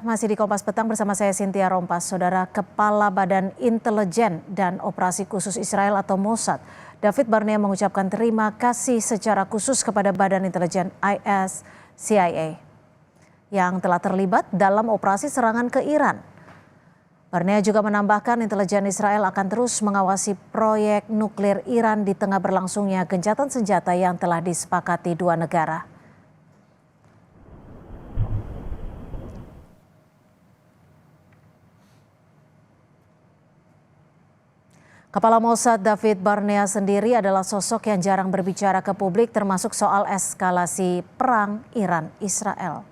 Masih di Kompas Petang bersama saya Cynthia Rompas. Saudara Kepala Badan Intelijen dan Operasi Khusus Israel atau Mossad, David Barnea mengucapkan terima kasih secara khusus kepada Badan Intelijen IS CIA yang telah terlibat dalam operasi serangan ke Iran. Barnea juga menambahkan intelijen Israel akan terus mengawasi proyek nuklir Iran di tengah berlangsungnya gencatan senjata yang telah disepakati dua negara. Kepala Mossad David Barnea sendiri adalah sosok yang jarang berbicara ke publik termasuk soal eskalasi perang Iran-Israel.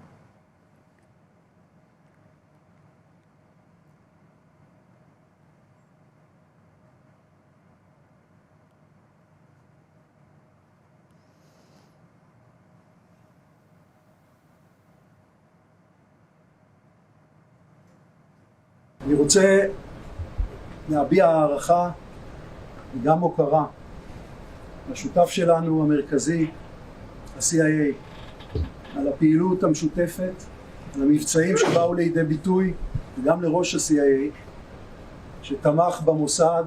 אני רוצה להביע הערכה וגם הוקרה לשותף שלנו המרכזי, ה-CIA, על הפעילות המשותפת, על המבצעים שבאו לידי ביטוי, וגם לראש ה-CIA, שתמך במוסד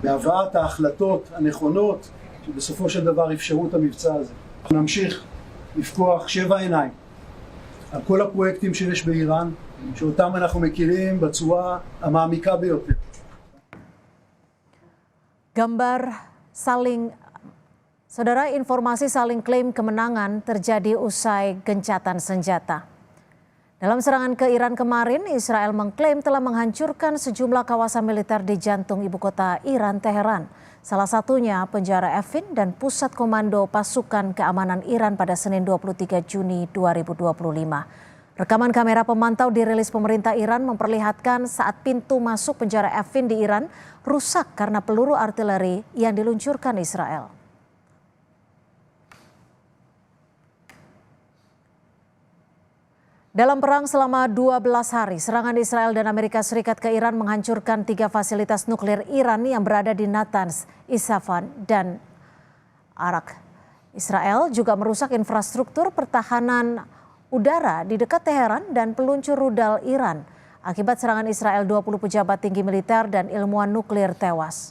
בהבאת ההחלטות הנכונות, שבסופו של דבר אפשרו את המבצע הזה. אנחנו נמשיך לפקוח 7 עיניים על כל הפרויקטים שיש באיראן, שאותם אנחנו מכירים בצורה המעמיקה ביותר. Saudara, informasi saling klaim kemenangan terjadi usai gencatan senjata. Dalam serangan ke Iran kemarin, Israel mengklaim telah menghancurkan sejumlah kawasan militer di jantung ibu kota Iran, Teheran. Salah satunya penjara Evin dan pusat komando pasukan keamanan Iran pada Senin 23 Juni 2025. Rekaman kamera pemantau dirilis pemerintah Iran memperlihatkan saat pintu masuk penjara Evin di Iran rusak karena peluru artileri yang diluncurkan Israel. Dalam perang selama 12 hari, serangan Israel dan Amerika Serikat ke Iran menghancurkan 3 fasilitas nuklir Iran yang berada di Natanz, Isfahan, dan Arak. Israel juga merusak infrastruktur pertahanan udara di dekat Teheran dan peluncur rudal Iran. Akibat serangan Israel, 20 pejabat tinggi militer dan ilmuwan nuklir tewas.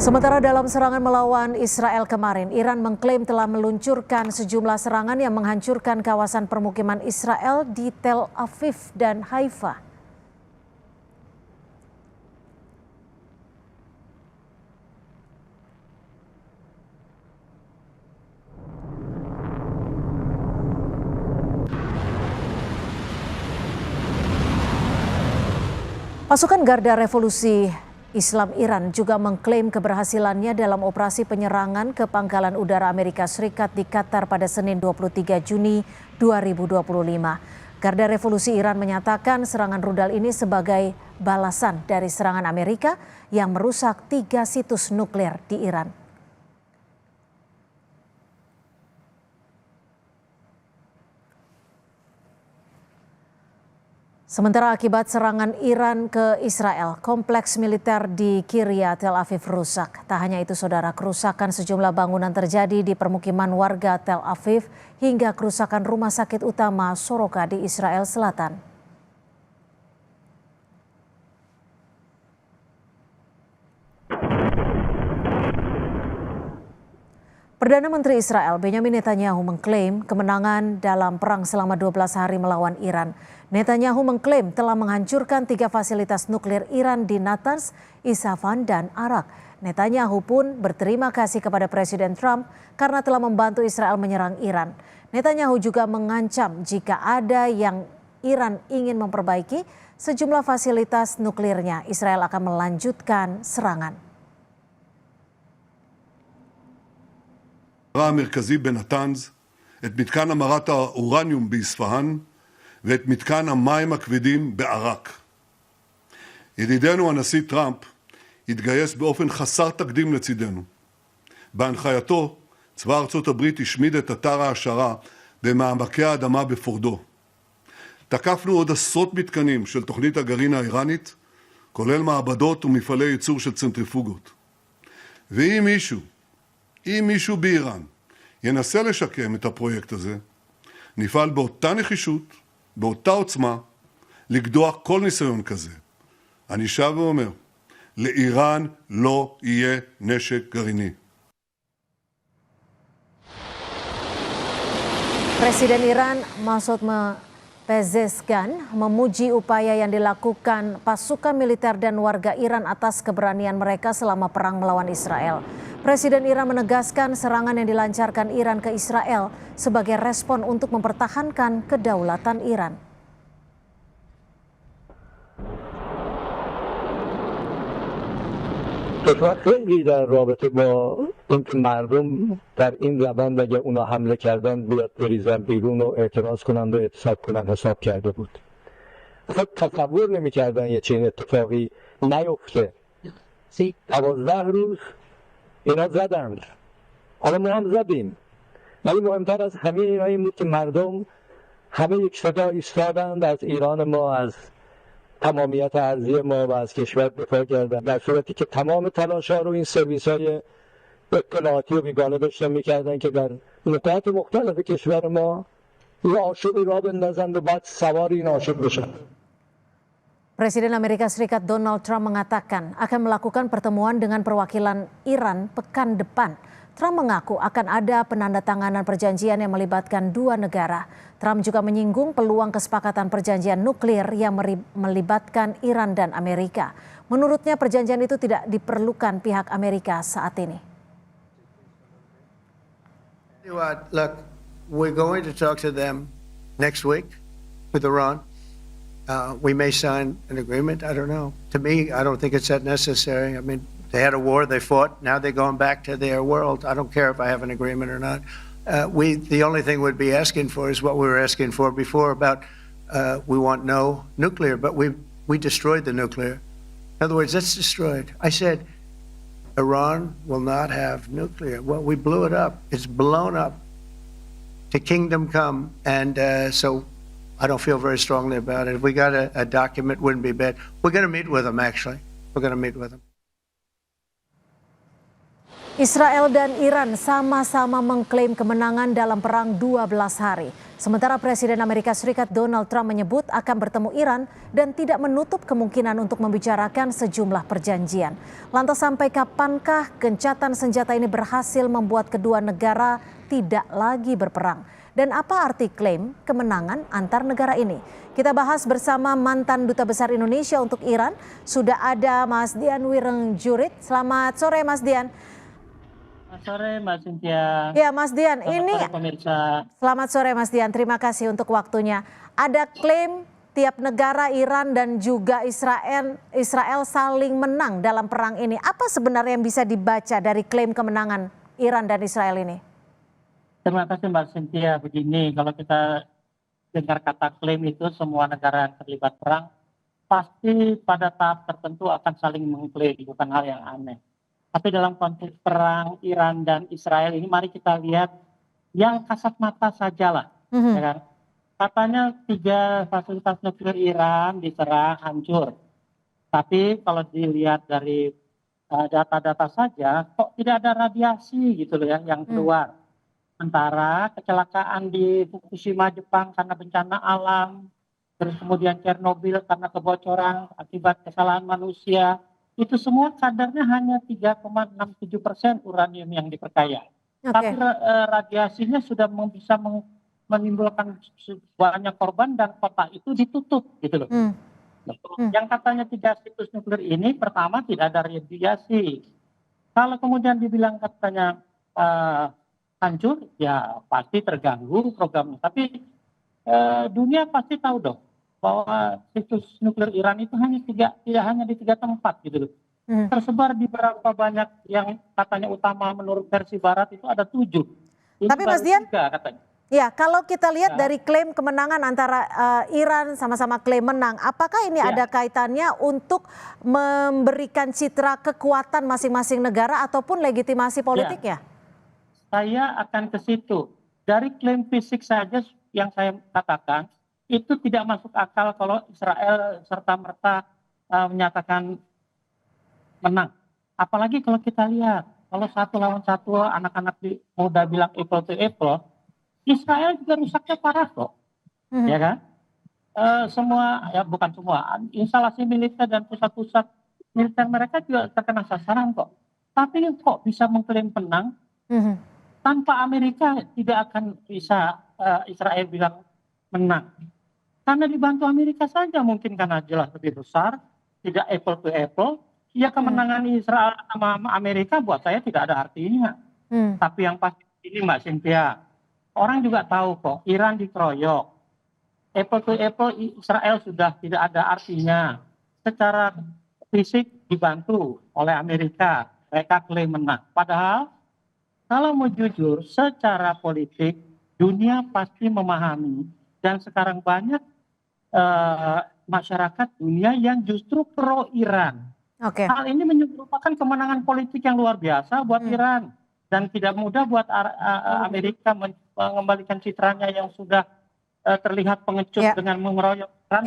Sementara dalam serangan melawan Israel kemarin, Iran mengklaim telah meluncurkan sejumlah serangan yang menghancurkan kawasan permukiman Israel di Tel Aviv dan Haifa. Pasukan Garda Revolusi Islam Iran juga mengklaim keberhasilannya dalam operasi penyerangan ke pangkalan udara Amerika Serikat di Qatar pada Senin 23 Juni 2025. Garda Revolusi Iran menyatakan serangan rudal ini sebagai balasan dari serangan Amerika yang merusak 3 situs nuklir di Iran. Sementara akibat serangan Iran ke Israel, kompleks militer di Kiryat Tel Aviv rusak. Tak hanya itu saudara, kerusakan sejumlah bangunan terjadi di permukiman warga Tel Aviv hingga kerusakan rumah sakit utama Soroka di Israel Selatan. Perdana Menteri Israel Benjamin Netanyahu mengklaim kemenangan dalam perang selama 12 hari melawan Iran. Netanyahu mengklaim telah menghancurkan 3 fasilitas nuklir Iran di Natanz, Isfahan, dan Arak. Netanyahu pun berterima kasih kepada Presiden Trump karena telah membantu Israel menyerang Iran. Netanyahu juga mengancam jika ada yang Iran ingin memperbaiki sejumlah fasilitas nuklirnya, Israel akan melanjutkan serangan. המרכזי בנתנז, את מתקן המרת האורניום באספהאן ואת מתקן המים הכבדים בערק. ידידנו הנשיא טראמפ התגייס באופן חסר תקדים לצידנו. בהנחייתו, צבא ארצות הברית השמיד את אתר ההעשרה במעמקי האדמה בפורדו. תקפנו עוד עשרות מתקנים של תוכנית הגרעין האיראנית כולל מעבדות ומפעלי ייצור של צנטריפוגות. ואם מישהו באיראן ינסה לשקם את הפרויקט הזה, נפעל באותה נחישות, באותה עוצמה, לגדוע כל ניסיון כזה. אני שב ואומר, לאיראן לא יהיה נשק גרעיני. Presiden Iran Masoud Pezeshkian memuji upaya yang dilakukan pasukan militer dan warga Iran atas keberanian mereka selama perang melawan Israel. Presiden Iran menegaskan serangan yang dilancarkan Iran ke Israel sebagai respon untuk mempertahankan kedaulatan Iran. کشور خیلی در رابطه با اینکه مردم در این روند اگه اونا حمله کردن بیاد بریزن بیرون و اعتراض کنند و اعتصاب کنند حساب کرده بود. خب تصور نمی‌کردن یه چنین اتفاقی نیفته. 12 روز اینا زدند. حالا ما هم زدیم. ولی مهمتر از همه اینا این بود که مردم همه یک صدا ایستادند از ایران ما، از تمامیت ارضی ما و از کشور دفاع کردن، در صورتی که تمام تلاش‌ها رو این سرویس‌های اطلاعاتی و بیگانه داشتن می‌کردن که در نقاط مختلف کشور ما یه آشوبی راه بندازن و بعد سوار این آشوب بشن. Presiden Amerika Serikat Donald Trump mengatakan akan melakukan pertemuan dengan perwakilan Iran pekan depan. Trump mengaku akan ada penandatanganan perjanjian yang melibatkan dua negara. Trump juga menyinggung peluang kesepakatan perjanjian nuklir yang melibatkan Iran dan Amerika. Menurutnya perjanjian itu tidak diperlukan pihak Amerika saat ini. Look, we're going to talk to them next week with Iran. We may sign an agreement. I don't know. To me, I don't think it's that necessary. I mean, they had a war, they fought. Now they're going back to their world. I don't care if I have an agreement or not. The only thing we'd be asking for is what we were asking for before about we want no nuclear, but we destroyed the nuclear. In other words, it's destroyed. I said Iran will not have nuclear. Well, we blew it up. It's blown up to kingdom come, and so I don't feel very strongly about it. If we got a document, wouldn't be bad. We're going to meet with them, actually. We're going to meet with them. Israel dan Iran sama-sama mengklaim kemenangan dalam perang 12 hari. Sementara Presiden Amerika Serikat Donald Trump menyebut akan bertemu Iran dan tidak menutup kemungkinan untuk membicarakan sejumlah perjanjian. Lantas sampai kapankah gencatan senjata ini berhasil membuat kedua negara tidak lagi berperang? Dan apa arti klaim kemenangan antar negara ini? Kita bahas bersama mantan Duta Besar Indonesia untuk Iran. Sudah ada Mas Dian Wirengjurit. Selamat sore Mas Dian. Selamat sore Mbak Cynthia. Ya Mas Dian, Selamat sore pemirsa. Selamat sore Mas Dian, terima kasih untuk waktunya. Ada klaim tiap negara Iran dan juga Israel saling menang dalam perang ini. Apa sebenarnya yang bisa dibaca dari klaim kemenangan Iran dan Israel ini? Terima kasih Mbak Cynthia. Begini, kalau kita dengar kata klaim itu semua negara yang terlibat perang pasti pada tahap tertentu akan saling mengklaim, bukan hal yang aneh. Tapi dalam konteks perang Iran dan Israel ini mari kita lihat yang kasat mata sajalah. Ya kan? Katanya 3 fasilitas nuklir Iran diserang hancur. Tapi kalau dilihat dari data-data saja kok tidak ada radiasi gitu loh ya yang keluar. Sementara kecelakaan di Fukushima Jepang karena bencana alam, terus kemudian Chernobyl karena kebocoran akibat kesalahan manusia, itu semua kadarnya hanya 3,67% uranium yang diperkaya. Tapi radiasinya sudah bisa menimbulkan banyak korban dan kota itu ditutup gitu loh. Yang katanya 3 situs nuklir ini pertama tidak ada radiasi. Kalau kemudian dibilang katanya hancur, ya pasti terganggu programnya. Tapi dunia pasti tahu dong bahwa situs nuklir Iran itu tidak hanya di 3 tempat gitu loh. Tersebar di berapa banyak yang katanya utama menurut versi barat itu ada 7. Tapi Mas Dian, 3 katanya. Ya kalau kita lihat dari klaim kemenangan antara Iran sama-sama klaim menang, apakah ini ada kaitannya untuk memberikan citra kekuatan masing-masing negara ataupun legitimasi politiknya? Saya akan ke situ. Dari klaim fisik saja yang saya katakan, itu tidak masuk akal kalau Israel serta-merta menyatakan menang. Apalagi kalau kita lihat, kalau 1 lawan 1 anak-anak muda bilang apple to apple, Israel juga rusaknya parah kok, ya kan? Semua, ya bukan semua, instalasi militer dan pusat-pusat militer mereka juga terkena sasaran kok. Tapi kok bisa mengklaim menang, tanpa Amerika tidak akan bisa Israel bilang menang. Karena dibantu Amerika saja mungkin karena jelas lebih besar, tidak apple to apple. Ya kemenangan Israel sama Amerika buat saya tidak ada artinya. Tapi yang pasti ini Mbak Cynthia, orang juga tahu kok Iran dikeroyok. Apple to apple Israel sudah tidak ada artinya. Secara fisik dibantu oleh Amerika, mereka klaim menang. Padahal kalau mau jujur secara politik dunia pasti memahami dan sekarang banyak masyarakat dunia yang justru pro Iran. Hal ini merupakan kemenangan politik yang luar biasa buat Iran dan tidak mudah buat Amerika mengembalikan citranya yang sudah terlihat pengecut dengan mengeroyok Iran.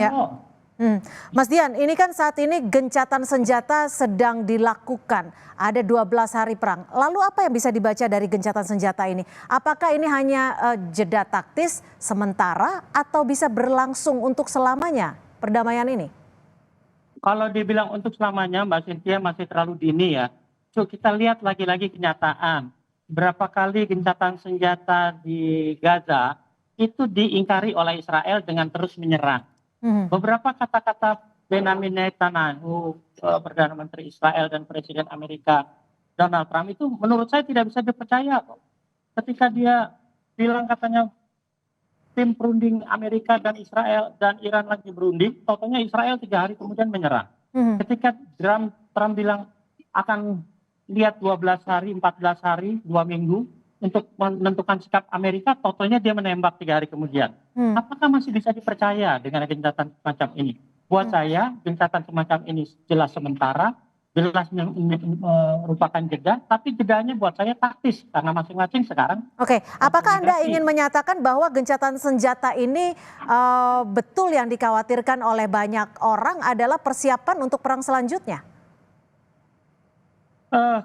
Mas Dian, ini kan saat ini gencatan senjata sedang dilakukan. Ada 12 hari perang. Lalu apa yang bisa dibaca dari gencatan senjata ini? Apakah ini hanya jeda taktis sementara atau bisa berlangsung untuk selamanya perdamaian ini? Kalau dibilang untuk selamanya, Mbak Cynthia, masih terlalu dini ya. So, kita lihat lagi-lagi kenyataan. Berapa kali gencatan senjata di Gaza itu diingkari oleh Israel dengan terus menyerang. Beberapa kata-kata Benjamin Netanyahu, Perdana Menteri Israel dan Presiden Amerika Donald Trump itu menurut saya tidak bisa dipercaya kok. Ketika dia bilang katanya tim perunding Amerika dan Israel dan Iran lagi berunding, totalnya Israel 3 hari kemudian menyerang. Ketika Trump bilang akan lihat 12 hari, 14 hari, 2 minggu untuk menentukan sikap Amerika, totalnya dia menembak 3 hari kemudian. Apakah masih bisa dipercaya dengan gencatan semacam ini? Buat saya, gencatan semacam ini jelas sementara, jelas merupakan jeda, tapi jedanya buat saya taktis karena masing-masing sekarang. Oke, apakah Anda ingin menyatakan bahwa gencatan senjata ini betul yang dikhawatirkan oleh banyak orang adalah persiapan untuk perang selanjutnya?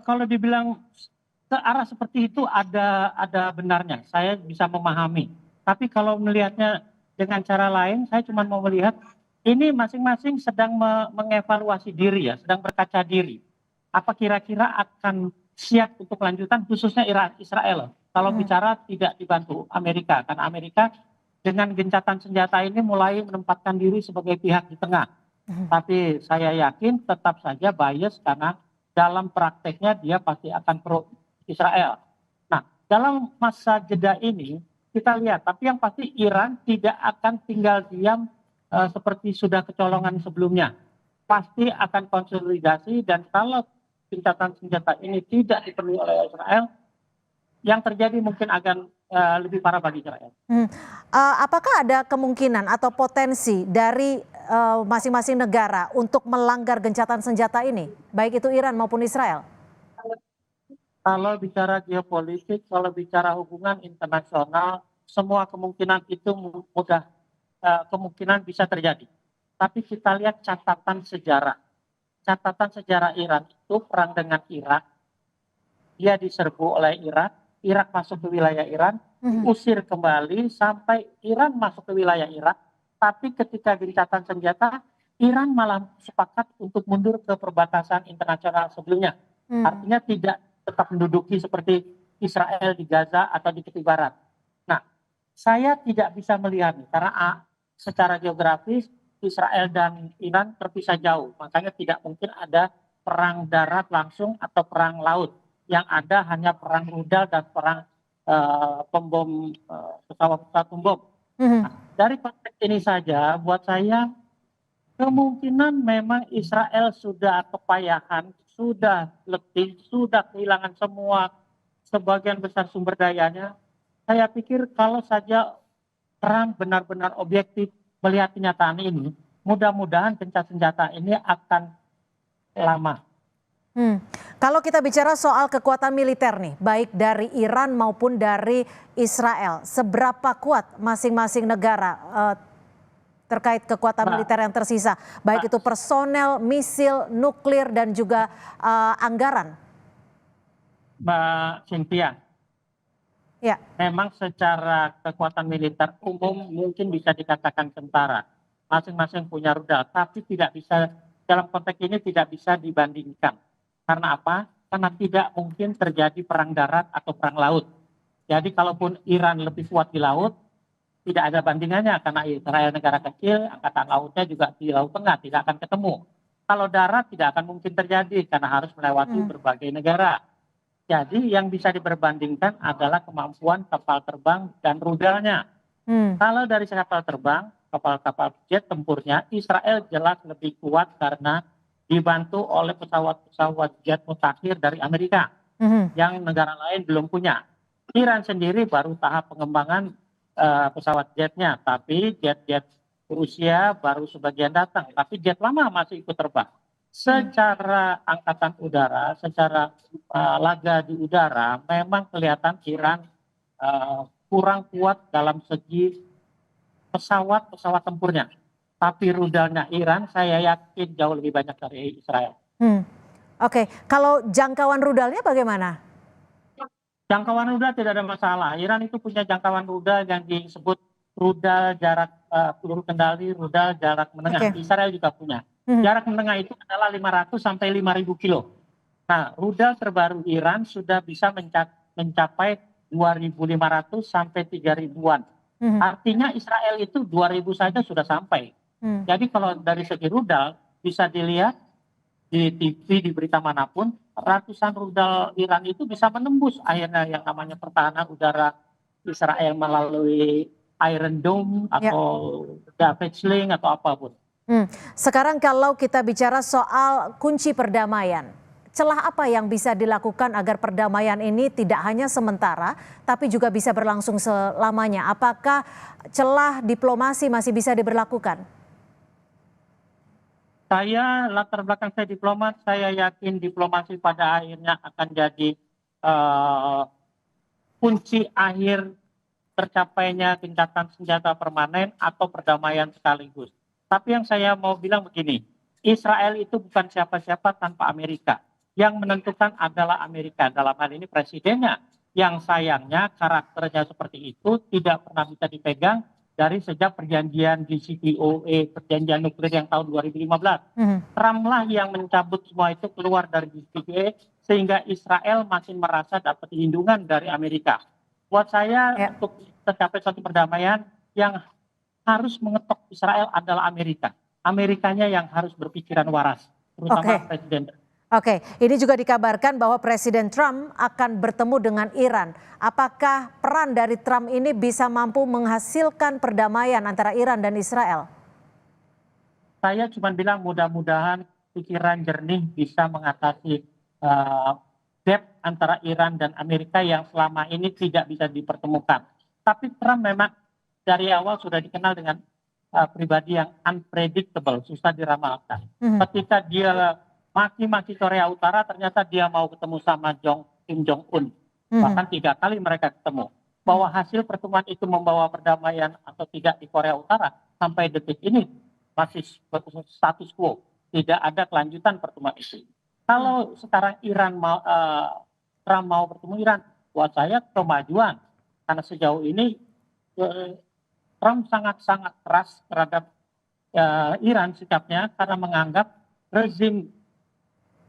Kalau dibilang ke arah seperti itu ada benarnya, saya bisa memahami. Tapi kalau melihatnya dengan cara lain, saya cuma mau melihat ini masing-masing sedang mengevaluasi diri ya, sedang berkaca diri. Apa kira-kira akan siap untuk lanjutan khususnya Israel. Kalau bicara tidak dibantu Amerika, karena Amerika dengan gencatan senjata ini mulai menempatkan diri sebagai pihak di tengah. Tapi saya yakin tetap saja bias karena dalam prakteknya dia pasti akan pro Israel. Nah, dalam masa jeda ini kita lihat, tapi yang pasti Iran tidak akan tinggal diam seperti sudah kecolongan sebelumnya. Pasti akan konsolidasi dan kalau gencatan senjata ini tidak dipenuhi oleh Israel, yang terjadi mungkin akan lebih parah bagi Israel. Apakah ada kemungkinan atau potensi dari masing-masing negara untuk melanggar gencatan senjata ini, baik itu Iran maupun Israel? Kalau bicara geopolitik, kalau bicara hubungan internasional, semua kemungkinan itu kemungkinan bisa terjadi. Tapi kita lihat catatan sejarah. Catatan sejarah Iran itu perang dengan Irak. Dia diserbu oleh Irak. Irak masuk ke wilayah Iran, usir kembali sampai Iran masuk ke wilayah Irak. Tapi ketika gencatan senjata, Iran malah sepakat untuk mundur ke perbatasan internasional sebelumnya. Artinya tidak tetap menduduki seperti Israel di Gaza atau di tepi barat. Nah, saya tidak bisa melihat karena secara geografis Israel dan Iran terpisah jauh. Makanya tidak mungkin ada perang darat langsung atau perang laut. Yang ada hanya perang rudal dan perang pembom pesawat pembom. Nah, dari konteks ini saja buat saya kemungkinan memang Israel sudah kepayahan, sudah letih, sudah kehilangan semua sebagian besar sumber dayanya. Saya pikir kalau saja Trump benar-benar objektif melihat kenyataan ini, mudah-mudahan gencatan senjata ini akan lama. Kalau kita bicara soal kekuatan militer nih, baik dari Iran maupun dari Israel, seberapa kuat masing-masing negara terkait kekuatan militer yang tersisa, baik itu personel, misil, nuklir, dan juga anggaran? Mbak Cynthia, Ya. memang secara kekuatan militer umum mungkin bisa dikatakan tentara. Masing-masing punya rudal, tapi tidak bisa, dalam konteks ini tidak bisa dibandingkan. Karena apa? Karena tidak mungkin terjadi perang darat atau perang laut. Jadi kalaupun Iran lebih kuat di laut, tidak ada bandingannya karena Israel negara kecil, angkatan lautnya juga di Laut Tengah, tidak akan ketemu. Kalau darat tidak akan mungkin terjadi karena harus melewati berbagai negara. Jadi yang bisa diperbandingkan adalah kemampuan kapal terbang dan rudalnya. Kalau dari kapal terbang, kapal-kapal jet tempurnya, Israel jelas lebih kuat karena dibantu oleh pesawat-pesawat jet mutakhir dari Amerika yang negara lain belum punya. Iran sendiri baru tahap pengembangan pesawat jetnya, tapi jet-jet Rusia baru sebagian datang, tapi jet lama masih ikut terbang. Secara angkatan udara, secara laga di udara, memang kelihatan Iran kurang kuat dalam segi pesawat tempurnya. Tapi rudalnya Iran saya yakin jauh lebih banyak dari Israel. Oke, kalau jangkauan rudalnya bagaimana? Jangkauan rudal tidak ada masalah. Iran itu punya jangkauan rudal yang disebut rudal jarak peluru kendali, rudal jarak menengah. Israel juga punya. Jarak menengah itu adalah 500 sampai 5.000 kilo. Nah, rudal terbaru Iran sudah bisa mencapai 2.500 sampai 3.000-an. Artinya Israel itu 2.000 saja sudah sampai. Jadi kalau dari segi rudal bisa dilihat di TV, di berita manapun, ratusan rudal Iran itu bisa menembus akhirnya yang namanya pertahanan udara Israel melalui Iron Dome atau David Sling atau apapun. Sekarang kalau kita bicara soal kunci perdamaian, celah apa yang bisa dilakukan agar perdamaian ini tidak hanya sementara, tapi juga bisa berlangsung selamanya? Apakah celah diplomasi masih bisa diberlakukan? Saya, latar belakang saya diplomat, saya yakin diplomasi pada akhirnya akan jadi kunci akhir tercapainya gencatan senjata permanen atau perdamaian sekaligus. Tapi yang saya mau bilang begini, Israel itu bukan siapa-siapa tanpa Amerika. Yang menentukan adalah Amerika, dalam hal ini presidennya. Yang sayangnya karakternya seperti itu tidak pernah bisa dipegang dari sejak perjanjian JCPOA, perjanjian nuklir yang tahun 2015. Trump lah yang mencabut semua itu keluar dari JCPOA, sehingga Israel masih merasa dapat lindungan dari Amerika. Buat saya untuk tercapai suatu perdamaian yang harus mengetok Israel adalah Amerika. Amerikanya yang harus berpikiran waras, terutama Presiden. Oke, ini juga dikabarkan bahwa Presiden Trump akan bertemu dengan Iran. Apakah peran dari Trump ini bisa mampu menghasilkan perdamaian antara Iran dan Israel? Saya cuma bilang mudah-mudahan pikiran jernih bisa mengatasi gap antara Iran dan Amerika yang selama ini tidak bisa dipertemukan. Tapi Trump memang dari awal sudah dikenal dengan pribadi yang unpredictable, susah diramalkan. Ketika dia maki-maki Korea Utara, ternyata dia mau ketemu sama Kim Jong Un. Bahkan 3 kali mereka ketemu. Bahwa hasil pertemuan itu membawa perdamaian atau tidak di Korea Utara, sampai detik ini masih status quo. Tidak ada kelanjutan pertemuan itu. Kalau sekarang Trump mau bertemu Iran, buat saya kemajuan. Karena sejauh ini Trump sangat-sangat keras terhadap Iran sikapnya karena menganggap rezim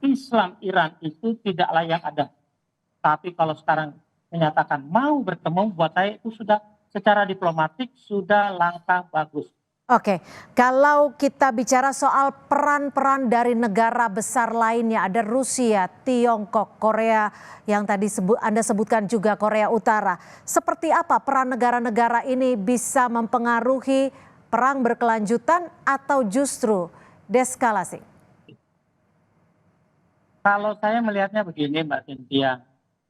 Islam Iran itu tidak layak ada. Tapi kalau sekarang menyatakan mau bertemu, buat saya itu sudah secara diplomatik sudah langkah bagus. Oke, kalau kita bicara soal peran-peran dari negara besar lainnya, ada Rusia, Tiongkok, Korea yang tadi Anda sebutkan juga Korea Utara. Seperti apa peran negara-negara ini bisa mempengaruhi perang berkelanjutan atau justru deeskalasi? Kalau saya melihatnya begini Mbak Cynthia,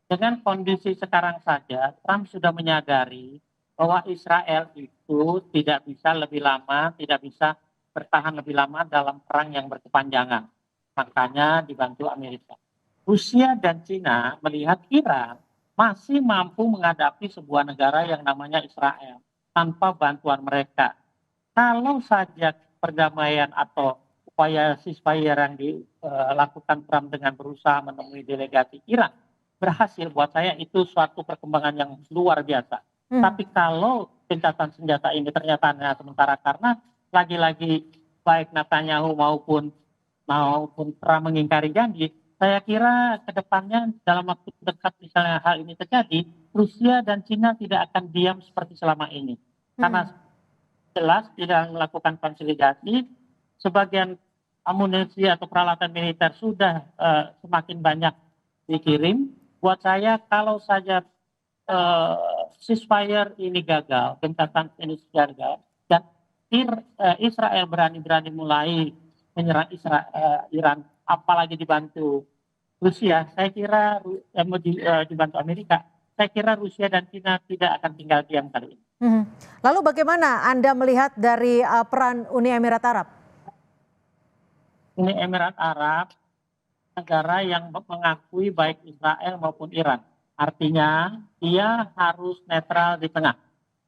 dengan kondisi sekarang saja Trump sudah menyadari bahwa Israel itu tidak bisa lebih lama, tidak bisa bertahan lebih lama dalam perang yang berkepanjangan. Makanya dibantu Amerika. Rusia dan Cina melihat Iran masih mampu menghadapi sebuah negara yang namanya Israel tanpa bantuan mereka. kalau saja perdamaian atau upaya ceasefire yang dilakukan Trump dengan berusaha menemui delegasi Iran berhasil, buat saya itu suatu perkembangan yang luar biasa. Tapi kalau gencatan senjata ini ternyata hanya sementara karena lagi-lagi baik Netanyahu maupun Trump mengingkari janji, saya kira ke depannya dalam waktu dekat misalnya hal ini terjadi, Rusia dan Cina tidak akan diam seperti selama ini. Karena jelas tidak melakukan konsolidasi, sebagian amunisi atau peralatan militer sudah semakin banyak dikirim. Buat saya kalau saja ceasefire ini gagal, gencatan ini gagal, dan Israel berani-berani mulai menyerang Iran, apalagi dibantu Rusia, saya kira dibantu Amerika, saya kira Rusia dan China tidak akan tinggal diam kali ini. Lalu bagaimana Anda melihat dari peran Uni Emirat Arab? Uni Emirat Arab negara yang mengakui baik Israel maupun Iran. Artinya dia harus netral di tengah.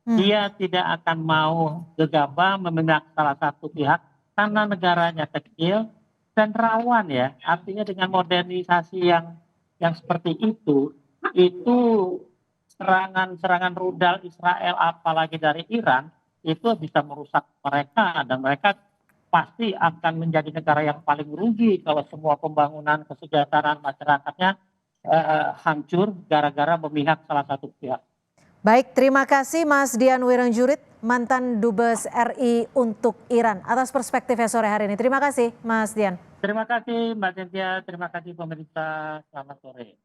Dia tidak akan mau gegabah memihak salah satu pihak karena negaranya kecil dan rawan ya. Artinya dengan modernisasi yang seperti itu serangan rudal Israel apalagi dari Iran itu bisa merusak mereka, dan mereka pasti akan menjadi negara yang paling rugi kalau semua pembangunan kesejahteraan masyarakatnya hancur gara-gara memihak salah satu pihak. Baik, terima kasih Mas Dian Wirengjurit, mantan Dubes RI untuk Iran, atas perspektifnya sore hari ini. Terima kasih Mas Dian. Terima kasih Mbak Cynthia, terima kasih pemerintah, selamat sore.